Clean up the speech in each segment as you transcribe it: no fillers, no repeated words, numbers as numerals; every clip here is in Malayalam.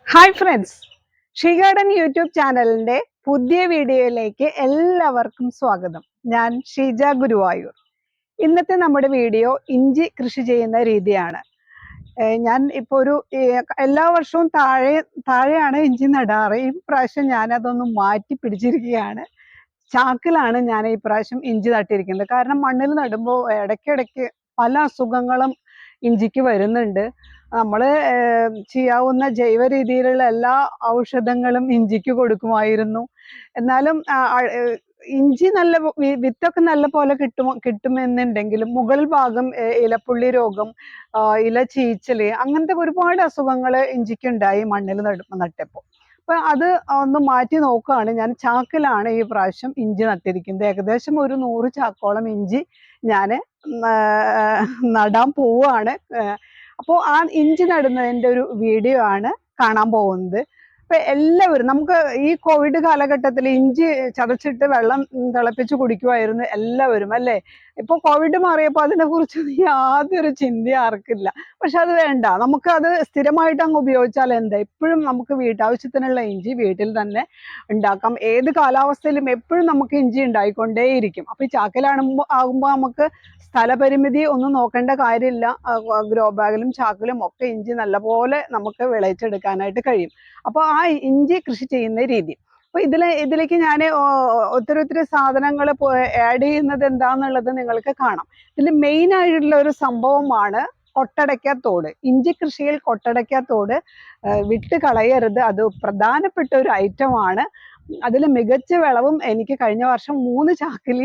Hi friends, she garden YouTube ചാനലിന്റെ പുതിയ വീഡിയോയിലേക്ക് എല്ലാവർക്കും സ്വാഗതം. ഞാൻ ഷീജ ഗുരുവായൂർ. ഇന്നത്തെ നമ്മുടെ വീഡിയോ ഇഞ്ചി കൃഷി ചെയ്യുന്ന രീതിയാണ്. ഞാൻ ഇപ്പോൾ എല്ലാ വർഷവും താഴെയാണ് ഇഞ്ചി നടാറ്. ഈ പ്രാവശ്യം ഞാനതൊന്ന് മാറ്റി പിടിച്ചിരിക്കുകയാണ്. ചാക്കിലാണ് ഞാൻ ഈ പ്രാവശ്യം ഇഞ്ചി നട്ടിരിക്കുന്നത്. കാരണം മണ്ണിൽ നടുമ്പോൾ ഇടയ്ക്കിടയ്ക്ക് പല അസുഖങ്ങളും ഇഞ്ചിക്ക് വരുന്നുണ്ട്. നമ്മൾ ചെയ്യാവുന്ന ജൈവ രീതിയിലുള്ള എല്ലാ ഔഷധങ്ങളും ഇഞ്ചിക്ക് കൊടുക്കുമായിരുന്നു. എന്നാലും ഇഞ്ചി നല്ല വിത്തൊക്കെ നല്ല പോലെ കിട്ടുമെന്നുണ്ടെങ്കിലും മുകൾ ഭാഗം ഇലപ്പുള്ളി രോഗം, ഇല ചീച്ചല്, അങ്ങനത്തെ ഒരുപാട് അസുഖങ്ങൾ ഇഞ്ചിക്ക് ഉണ്ടായി മണ്ണിൽ നട്ടപ്പോൾ. അപ്പൊ അത് ഒന്ന് മാറ്റി നോക്കുകയാണ്. ഞാൻ ചാക്കിലാണ് ഈ പ്രാവശ്യം ഇഞ്ചി നട്ടിരിക്കുന്നത്. ഏകദേശം ഒരു 100 ചാക്കോളം ഇഞ്ചി ഞാൻ നടാൻ പോവുകയാണ്. അപ്പോൾ ആ ഇഞ്ചി നടുന്നതിൻ്റെ ഒരു വീഡിയോ ആണ് കാണാൻ പോകുന്നത്. അപ്പൊ എല്ലാവരും, നമുക്ക് ഈ കോവിഡ് കാലഘട്ടത്തിൽ ഇഞ്ചി ചതച്ചിട്ട് വെള്ളം തിളപ്പിച്ച് കുടിക്കുമായിരുന്നു എല്ലാവരും, അല്ലേ? ഇപ്പൊ കോവിഡ് മാറിയപ്പോൾ അതിനെ കുറിച്ച് യാതൊരു ചിന്ത ആർക്കില്ല. പക്ഷെ അത് വേണ്ട, നമുക്ക് അത് സ്ഥിരമായിട്ട് അങ്ങ് ഉപയോഗിച്ചാൽ എന്താ, എപ്പോഴും നമുക്ക് വീട്ടാവശ്യത്തിനുള്ള ഇഞ്ചി വീട്ടിൽ തന്നെ ഉണ്ടാക്കാം. ഏത് കാലാവസ്ഥയിലും എപ്പോഴും നമുക്ക് ഇഞ്ചി ഉണ്ടായിക്കൊണ്ടേയിരിക്കും. അപ്പൊ ഈ ആകുമ്പോൾ നമുക്ക് സ്ഥലപരിമിതി ഒന്നും നോക്കേണ്ട കാര്യമില്ല. ഗ്രോ ബാഗിലും ചാക്കിലും ഒക്കെ ഇഞ്ചി നല്ലപോലെ നമുക്ക് വിളയിച്ചെടുക്കാനായിട്ട് കഴിയും. അപ്പോൾ ആ ഇഞ്ചി കൃഷി ചെയ്യുന്ന രീതി, അപ്പൊ ഇതിലേക്ക് ഞാൻ ഒത്തിരി സാധനങ്ങൾ ആഡ് ചെയ്യുന്നത് എന്താന്നുള്ളത് നിങ്ങൾക്ക് കാണാം. ഇതിൽ മെയിൻ ആയിട്ടുള്ള ഒരു സംഭവമാണ് കൊട്ടടയ്ക്കാത്തോട്. ഇഞ്ചി കൃഷിയിൽ കൊട്ടടയ്ക്കാത്തോട് വിട്ട് കളയരുത്. അത് പ്രധാനപ്പെട്ട ഒരു ഐറ്റമാണ്. അതിൽ മികച്ച വിളവും എനിക്ക് കഴിഞ്ഞ വർഷം 3 ചാക്കിൽ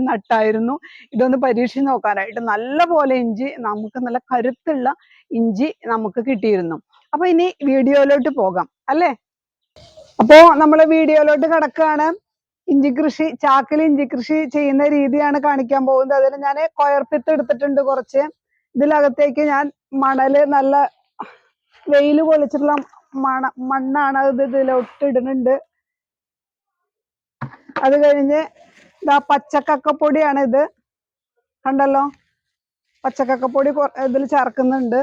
നട്ടായിരുന്നു. ഇതൊന്ന് പരീക്ഷിച്ച് നോക്കാനായിട്ട്. നല്ല പോലെ ഇഞ്ചി, നമുക്ക് നല്ല കരുത്തുള്ള ഇഞ്ചി നമുക്ക് കിട്ടിയിരുന്നു. അപ്പൊ ഇനി വീഡിയോയിലോട്ട് പോകാം, അല്ലേ? അപ്പോ നമ്മൾ വീഡിയോയിലോട്ട് കിടക്കുകയാണ്. ചാക്കിൽ ഇഞ്ചി കൃഷി ചെയ്യുന്ന രീതിയാണ് കാണിക്കാൻ പോകുന്നത്. അതിന് ഞാൻ കൊയർപ്പിത്ത് എടുത്തിട്ടുണ്ട് കുറച്ച്. ഇതിനകത്തേക്ക് ഞാൻ മണല്, നല്ല വെയിൽ കൊളിച്ചിട്ടുള്ള മണ്ണാണ് അത് ഇതിലോട്ട് ഇടുന്നുണ്ട്. അത് കഴിഞ്ഞ് പച്ചക്കക്കപ്പൊടിയാണ് ഇത്, കണ്ടല്ലോ. പച്ചക്കക്കപ്പൊടി ഇതിൽ ചേർക്കുന്നുണ്ട്.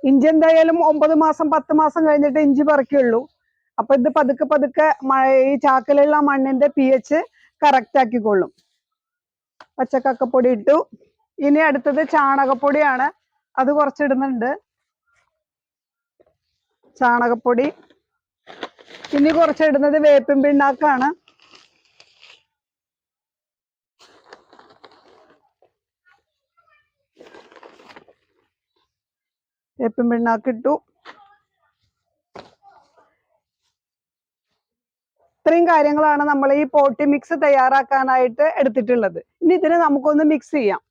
ഇഞ്ചി എന്തായാലും 9 മാസം 10 മാസം കഴിഞ്ഞിട്ട് ഇഞ്ചി പറിക്കുള്ളൂ. അപ്പൊ ഇത് പതുക്കെ ഈ ചാക്കിലുള്ള മണ്ണിന്റെ pH കറക്റ്റ് ആക്കിക്കൊള്ളും. പച്ചക്കക്കപ്പൊടി ഇട്ടു. ഇനി അടുത്തത് ചാണകപ്പൊടിയാണ്, അത് കുറച്ചിടുന്നുണ്ട്. ചാണകപ്പൊടി. ഇനി കുറച്ചിടുന്നത് വേപ്പിൻ പിണ്ണാക്കാണ്. വേപ്പിൻ പിണ്ണാക്കിട്ടു. ഇത്രയും കാര്യങ്ങളാണ് നമ്മൾ ഈ പോട്ടി മിക്സ് തയ്യാറാക്കാനായിട്ട് എടുത്തിട്ടുള്ളത്. ഇനി ഇതിനെ നമുക്കൊന്ന് മിക്സ് ചെയ്യാം.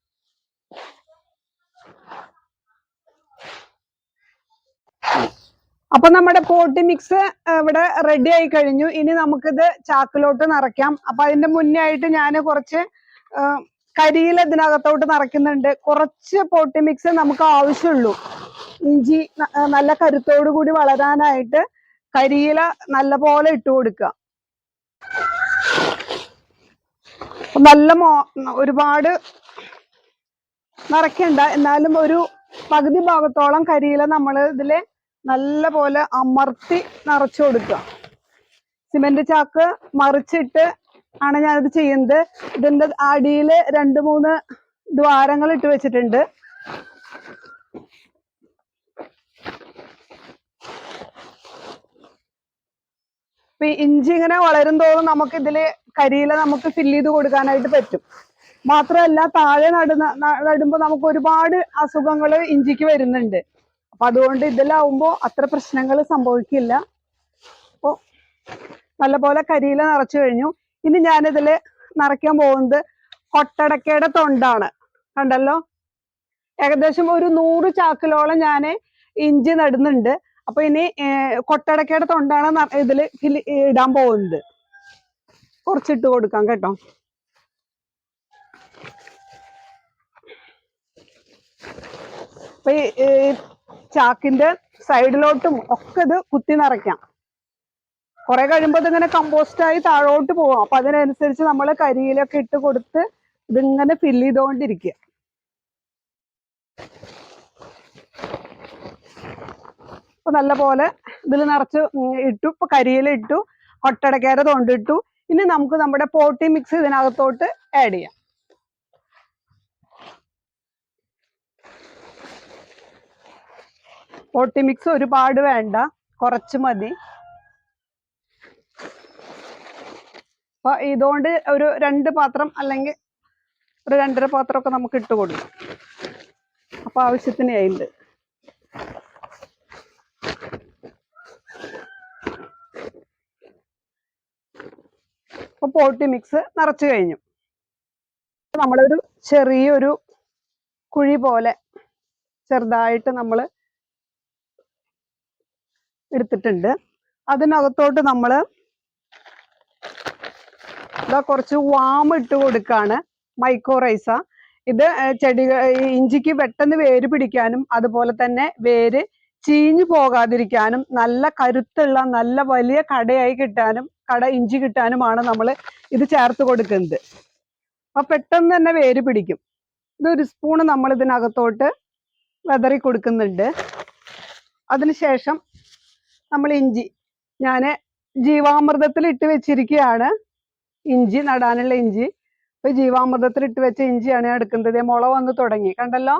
അപ്പൊ നമ്മുടെ പോട്ടി മിക്സ് ഇവിടെ റെഡി ആയി കഴിഞ്ഞു. ഇനി നമുക്കിത് ചാക്കിലോട്ട് നിറയ്ക്കാം. അപ്പൊ അതിന്റെ മുന്നേ ആയിട്ട് ഞാൻ കുറച്ച് കരിയില ഇതിനകത്തോട്ട് നിറയ്ക്കുന്നുണ്ട്. കുറച്ച് പോട്ടി മിക്സ് നമുക്ക് ആവശ്യമുള്ളൂ. ഇഞ്ചി നല്ല കരുത്തോടു കൂടി വളരാനായിട്ട് കരിയില നല്ല പോലെ ഇട്ട് കൊടുക്കുക. ഒരുപാട് നിറയ്ക്കണ്ട, എന്നാലും ഒരു പകുതി ഭാഗത്തോളം കരിയില നമ്മൾ ഇതില് നല്ല പോലെ അമർത്തി നിറച്ചു കൊടുക്കുക. സിമെന്റ് ചാക്ക് മറിച്ചിട്ട് ആണ് ഞാനിത് ചെയ്യുന്നത്. ഇതിന്റെ അടിയിൽ 2-3 ദ്വാരങ്ങൾ ഇട്ട് വെച്ചിട്ടുണ്ട്. ഇപ്പൊ ഇഞ്ചി ഇങ്ങനെ വളരും തോറും നമുക്ക് ഇതില് കരിയില നമുക്ക് ഫില്ല് ചെയ്ത് കൊടുക്കാനായിട്ട് പറ്റും. മാത്രമല്ല, താഴെ നടുമ്പോ നമുക്ക് ഒരുപാട് അസുഖങ്ങൾ ഇഞ്ചിക്ക് വരുന്നുണ്ട്. അപ്പൊ അതുകൊണ്ട് ഇതിലാവുമ്പോ അത്ര പ്രശ്നങ്ങൾ സംഭവിക്കില്ല. അപ്പൊ നല്ലപോലെ കരിയില നിറച്ചു കഴിഞ്ഞു. ഇനി ഞാനിതില് നിറയ്ക്കാൻ പോകുന്നത് കൊട്ടടക്കയുടെ തൊണ്ടാണ്. കണ്ടല്ലോ, ഏകദേശം ഒരു 100 ചാക്കിലോളം ഞാൻ ഇഞ്ചി നടുന്നുണ്ട്. അപ്പൊ ഇനി കൊട്ടടക്കയുടെ തൊണ്ടാണ് ഇതിൽ ഇടാൻ പോകുന്നത്. കുറച്ചിട്ട് കൊടുക്കാം കേട്ടോ. അപ്പൊ ഈ ചാക്കിന്റെ സൈഡിലോട്ടും ഒക്കെ ഇത് കുത്തി നിറയ്ക്കാം. കുറെ കഴിയുമ്പോൾ ഇതിങ്ങനെ കമ്പോസ്റ്റായി താഴോട്ട് പോവാം. അപ്പൊ അതിനനുസരിച്ച് നമ്മൾ കരിയിലൊക്കെ ഇട്ട് കൊടുത്ത് ഇതിങ്ങനെ ഫില്ല് ചെയ്തുകൊണ്ടിരിക്കുക. അപ്പൊ നല്ല പോലെ ഇതിൽ നിറച്ച് ഇട്ടു. ഇപ്പൊ കരിയില ഇട്ടു, കൊട്ടടക്കേര തൊണ്ടിട്ടു. ഇനി നമുക്ക് നമ്മുടെ പോട്ടി മിക്സ് ഇതിനകത്തോട്ട് ആഡ് ചെയ്യാം. പോട്ടി മിക്സ് ഒരുപാട് വേണ്ട, കുറച്ച് മതി. അപ്പൊ ഇതുകൊണ്ട് ഒരു 2 പാത്രം അല്ലെങ്കിൽ ഒരു 2.5 പാത്രമൊക്കെ നമുക്ക് ഇട്ട് കൊടുക്കാം. അപ്പൊ ആവശ്യത്തിന് ആയിട്ടുണ്ട്. അപ്പൊ പോട്ടി മിക്സ് നിറച്ചു കഴിഞ്ഞു. നമ്മളൊരു ചെറിയൊരു കുഴി പോലെ ചെറുതായിട്ട് നമ്മൾ എടുത്തിട്ടുണ്ട്. അതിനകത്തോട്ട് നമ്മൾ കുറച്ച് വാം ഇട്ട് കൊടുക്കാണ്, മൈക്കോറൈസ. ഇത് ഇഞ്ചിക്ക് പെട്ടെന്ന് വേര് പിടിക്കാനും അതുപോലെ തന്നെ വേര് ചീഞ്ഞു പോകാതിരിക്കാനും നല്ല കരുത്തുള്ള നല്ല വലിയ കടയായി കിട്ടാനും ഇഞ്ചി കിട്ടാനുമാണ് നമ്മൾ ഇത് ചേർത്ത് കൊടുക്കുന്നത്. അപ്പൊ പെട്ടെന്ന് തന്നെ വേര് പിടിക്കും. ഇതൊരു സ്പൂണ് നമ്മൾ ഇതിനകത്തോട്ട് വെതറി കൊടുക്കുന്നുണ്ട്. അതിനുശേഷം നമ്മൾ ഇഞ്ചി, ഞാൻ ജീവാമൃതത്തിൽ ഇട്ട് വെച്ചിരിക്കുകയാണ് ഇഞ്ചി നടാനുള്ള ഇഞ്ചി. അപ്പൊ ജീവാമൃതത്തിൽ ഇട്ട് വെച്ച ഇഞ്ചിയാണ് ഞാൻ എടുക്കുന്നത്. മുള വന്ന് തുടങ്ങി, കണ്ടല്ലോ.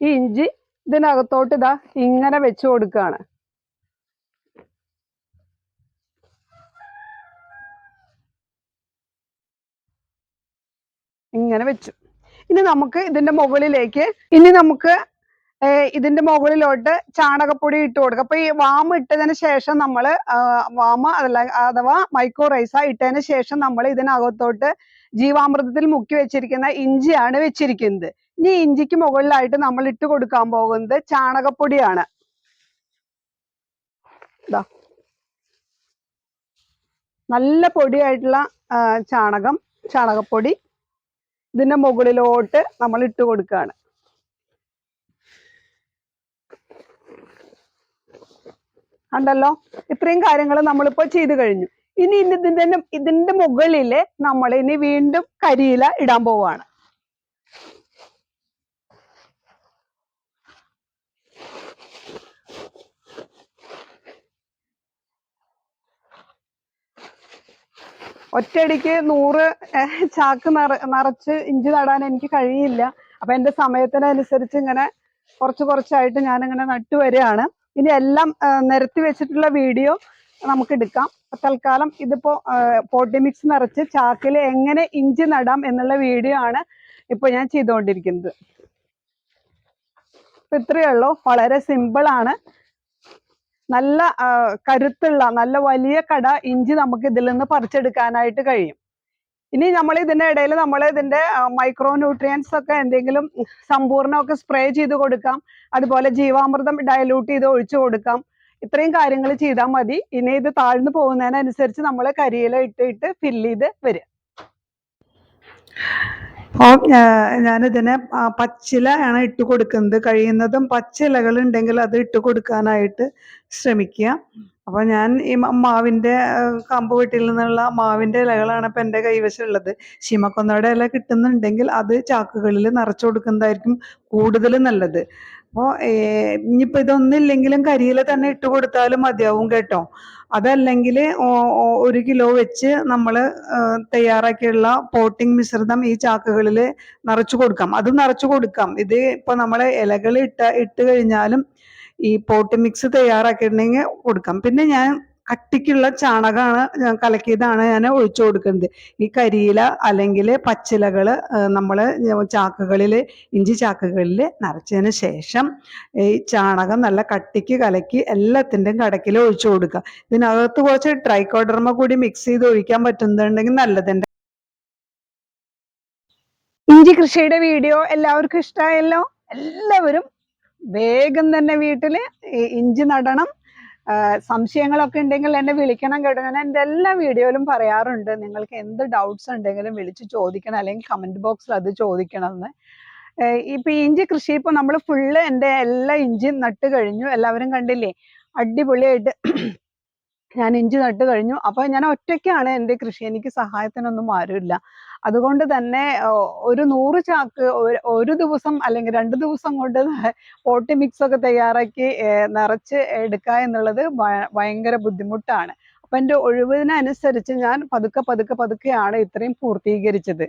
ഈ ഇഞ്ചി ഇതിനകത്തോട്ട് ഇതാ ഇങ്ങനെ വെച്ചു കൊടുക്കുകയാണ്. ഇങ്ങനെ വെച്ചു. ഇനി നമുക്ക് ഇതിന്റെ മുകളിലോട്ട് ചാണകപ്പൊടി ഇട്ട് കൊടുക്കുക. അപ്പൊ ഈ വാമ ഇട്ടതിന് ശേഷം നമ്മൾ അഥവാ മൈക്കോറൈസ ഇട്ടതിന് ശേഷം നമ്മൾ ഇതിനകത്തോട്ട് ജീവാമൃതത്തിൽ മുക്കി വെച്ചിരിക്കുന്ന ഇഞ്ചിയാണ് വെച്ചിരിക്കുന്നത്. ഇനി ഇഞ്ചിക്ക് മുകളിലായിട്ട് നമ്മൾ ഇട്ട് കൊടുക്കാൻ പോകുന്നത് ചാണകപ്പൊടിയാണ്. നല്ല പൊടിയായിട്ടുള്ള ചാണകപ്പൊടി ഇതിന്റെ മുകളിലോട്ട് നമ്മൾ ഇട്ട് കൊടുക്കുകയാണ്. കണ്ടല്ലോ, ഇത്രയും കാര്യങ്ങൾ നമ്മളിപ്പോ ചെയ്തു കഴിഞ്ഞു. ഇനി ഇതിന്റെ മുകളില് നമ്മൾ ഇനി വീണ്ടും കരിയില ഇടാൻ പോവാണ്. ഒറ്റയടിക്ക് 100 ചാക്ക് നിറച്ച് ഇഞ്ചി നടാൻ എനിക്ക് കഴിയില്ല. അപ്പൊ എന്റെ സമയത്തിനനുസരിച്ച് ഇങ്ങനെ കുറച്ചായിട്ട് ഞാൻ ഇങ്ങനെ നട്ടുവരികയാണ്. ഇനി എല്ലാം നിരത്തി വെച്ചിട്ടുള്ള വീഡിയോ നമുക്ക് എടുക്കാം. തൽക്കാലം ഇതിപ്പോ പോട്ടി മിക്സ് നിറച്ച് ചാക്കിൽ എങ്ങനെ ഇഞ്ചി നടാം എന്നുള്ള വീഡിയോ ആണ് ഇപ്പൊ ഞാൻ ചെയ്തുകൊണ്ടിരിക്കുന്നത്. ഇത്രയേ ഉള്ളൂ, വളരെ സിമ്പിൾ ആണ്. നല്ല കരുത്തുള്ള നല്ല വലിയ കട ഇഞ്ചി നമുക്ക് ഇതിൽ നിന്ന് പറിച്ചെടുക്കാനായിട്ട് കഴിയും. ഇനി നമ്മൾ ഇതിന്റെ ഇടയിൽ നമ്മൾ ഇതിന്റെ മൈക്രോ ന്യൂട്രിയൻസ് ഒക്കെ എന്തെങ്കിലും സമ്പൂർണ്ണമൊക്കെ സ്പ്രേ ചെയ്ത് കൊടുക്കാം. അതുപോലെ ജീവാമൃതം ഡയലൂട്ട് ചെയ്ത് ഒഴിച്ചു കൊടുക്കാം. ഇത്രയും കാര്യങ്ങൾ ചെയ്താൽ മതി. ഇനി ഇത് താഴ്ന്നു പോകുന്നതിനനുസരിച്ച് നമ്മൾ കരിയില ഇട്ട് ഫില്ല് ചെയ്ത് വരിക. അപ്പോൾ ഞാനിതിനെ പച്ചില ആണ് ഇട്ട് കൊടുക്കുന്നത്. കഴിയുന്നതും പച്ചിലകൾ ഉണ്ടെങ്കിൽ അത് ഇട്ട് കൊടുക്കാനായിട്ട് ശ്രമിക്കുക. അപ്പോൾ ഞാൻ ഈ മാവിൻ്റെ കമ്പ് വീട്ടിൽ നിന്നുള്ള മാവിൻ്റെ ഇലകളാണ് ഇപ്പം എൻ്റെ കൈവശമുള്ളത്. ശീമക്കൊന്നയുടെ ഇല കിട്ടുന്നുണ്ടെങ്കിൽ അത് ചാക്കുകളിൽ നിറച്ചു കൊടുക്കുന്നതായിരിക്കും കൂടുതൽ നല്ലത്. അപ്പോൾ ഇനിയിപ്പോൾ ഇതൊന്നില്ലെങ്കിലും കരിയില തന്നെ ഇട്ട് കൊടുത്താലും മതിയാവും കേട്ടോ. അതല്ലെങ്കിൽ 1 കിലോ വെച്ച് നമ്മൾ തയ്യാറാക്കിയുള്ള പോട്ടിംഗ് മിശ്രിതം ഈ ചാക്കുകളിൽ നിറച്ചു കൊടുക്കാം. അത് നിറച്ചു കൊടുക്കാം. ഇത് ഇപ്പൊ നമ്മൾ ഇലകൾ ഇട്ട് കഴിഞ്ഞാലും ഈ പോട്ടി മിക്സ് തയ്യാറാക്കിയിട്ടുണ്ടെങ്കിൽ കൊടുക്കാം. പിന്നെ ഞാൻ കട്ടിക്കുള്ള ചാണകമാണ് കലക്കിയതാണ് ഞാൻ ഒഴിച്ചു കൊടുക്കുന്നത്. ഈ കരിയില അല്ലെങ്കിൽ പച്ചിലകൾ നമ്മൾ ഇഞ്ചി ചാക്കുകളിൽ നിറച്ചതിന് ശേഷം ഈ ചാണകം നല്ല കട്ടിക്ക് കലക്കി എല്ലാത്തിൻ്റെയും കടക്കിൽ ഒഴിച്ചു കൊടുക്കുക. ഇതിനകത്ത് കുറച്ച് ട്രൈക്കോഡർമ കൂടി മിക്സ് ചെയ്ത് ഒഴിക്കാൻ പറ്റുന്നുണ്ടെങ്കിൽ നല്ലതുണ്ട്. ഇഞ്ചി കൃഷിയുടെ വീഡിയോ എല്ലാവർക്കും ഇഷ്ടമായല്ലോ. എല്ലാവരും വേഗം തന്നെ വീട്ടില് ഇഞ്ചി നടണം. സംശയങ്ങളൊക്കെ ഉണ്ടെങ്കിൽ എന്നെ വിളിക്കണം കേട്ടോ. ഞാൻ എൻ്റെ എല്ലാ വീഡിയോയിലും പറയാറുണ്ട്, നിങ്ങൾക്ക് എന്ത് ഡൗട്ട്സ് ഉണ്ടെങ്കിലും വിളിച്ച് ചോദിക്കണം, അല്ലെങ്കിൽ കമന്റ് ബോക്സിൽ അത് ചോദിക്കണം എന്ന്. ഇപ്പൊ ഇഞ്ചി കൃഷി ഇപ്പൊ നമ്മൾ ഫുള്ള് എൻ്റെ എല്ലാ ഇഞ്ചിയും നട്ട് കഴിഞ്ഞു. എല്ലാവരും കണ്ടില്ലേ, അടിപൊളിയായിട്ട് ഞാൻ ഇഞ്ചി നട്ട് കഴിഞ്ഞു. അപ്പോൾ ഞാൻ ഒറ്റയ്ക്കാണ് എൻ്റെ കൃഷി. എനിക്ക് സഹായത്തിനൊന്നും ആരുമില്ല. അതുകൊണ്ട് തന്നെ ഒരു 100 ചാക്ക് ഒരു ദിവസം അല്ലെങ്കിൽ 2 ദിവസം കൊണ്ട് പോട്ടി മിക്സ് ഒക്കെ തയ്യാറാക്കി നിറച്ച് എടുക്കുക എന്നുള്ളത് ഭയങ്കര ബുദ്ധിമുട്ടാണ്. അപ്പൊ എൻ്റെ ഒഴിവിനനുസരിച്ച് ഞാൻ പതുക്കെയാണ് ഇത്രയും പൂർത്തീകരിച്ചത്.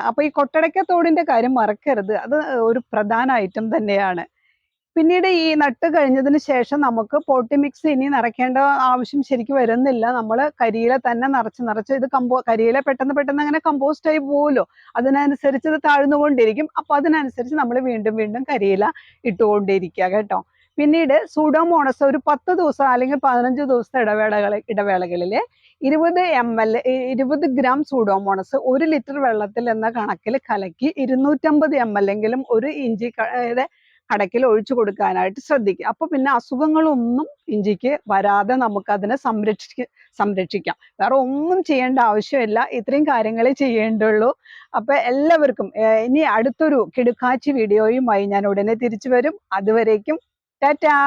അപ്പൊ ഈ കൊട്ടടയ്ക്കത്തോടിന്റെ കാര്യം മറക്കരുത്. അത് ഒരു പ്രധാന ഐറ്റം തന്നെയാണ്. പിന്നീട് ഈ നട്ട് കഴിഞ്ഞതിന് ശേഷം നമുക്ക് പോട്ടി മിക്സ് ഇനി നിറയ്ക്കേണ്ട ആവശ്യം ശരിക്കും വരുന്നില്ല. നമ്മൾ കരിയില തന്നെ നിറച്ച് ഇത് കരിയില പെട്ടെന്ന് അങ്ങനെ കമ്പോസ്റ്റ് ആയി പോകുമല്ലോ. അതിനനുസരിച്ച് ഇത് താഴ്ന്നുകൊണ്ടിരിക്കും. അപ്പൊ അതിനനുസരിച്ച് നമ്മൾ വീണ്ടും കരിയില ഇട്ടുകൊണ്ടിരിക്കുക കേട്ടോ. പിന്നീട് സൂഡോമോണസ് ഒരു 10 ദിവസം അല്ലെങ്കിൽ 15 ദിവസത്തെ ഇടവേളകളിൽ 20 ഗ്രാം സൂഡോമോണസ് 1 ലിറ്റർ വെള്ളത്തിൽ എന്ന കണക്കിൽ കലക്കി 250 ml എങ്കിലും ഒരു ഇഞ്ചി കടക്കിൽ ഒഴിച്ചു കൊടുക്കാനായിട്ട് ശ്രദ്ധിക്കുക. അപ്പൊ പിന്നെ അസുഖങ്ങളൊന്നും ഇഞ്ചിക്ക് വരാതെ നമുക്ക് അതിനെ സംരക്ഷിക്കാം. വേറെ ഒന്നും ചെയ്യേണ്ട ആവശ്യമില്ല. ഇത്രയും കാര്യങ്ങളെ ചെയ്യേണ്ടുള്ളൂ. അപ്പൊ എല്ലാവർക്കും ഇനി അടുത്തൊരു കിടുക്കാച്ചി വീഡിയോയുമായി ഞാൻ ഉടനെ തിരിച്ചു വരും. അതുവരേക്കും ടാറ്റാ.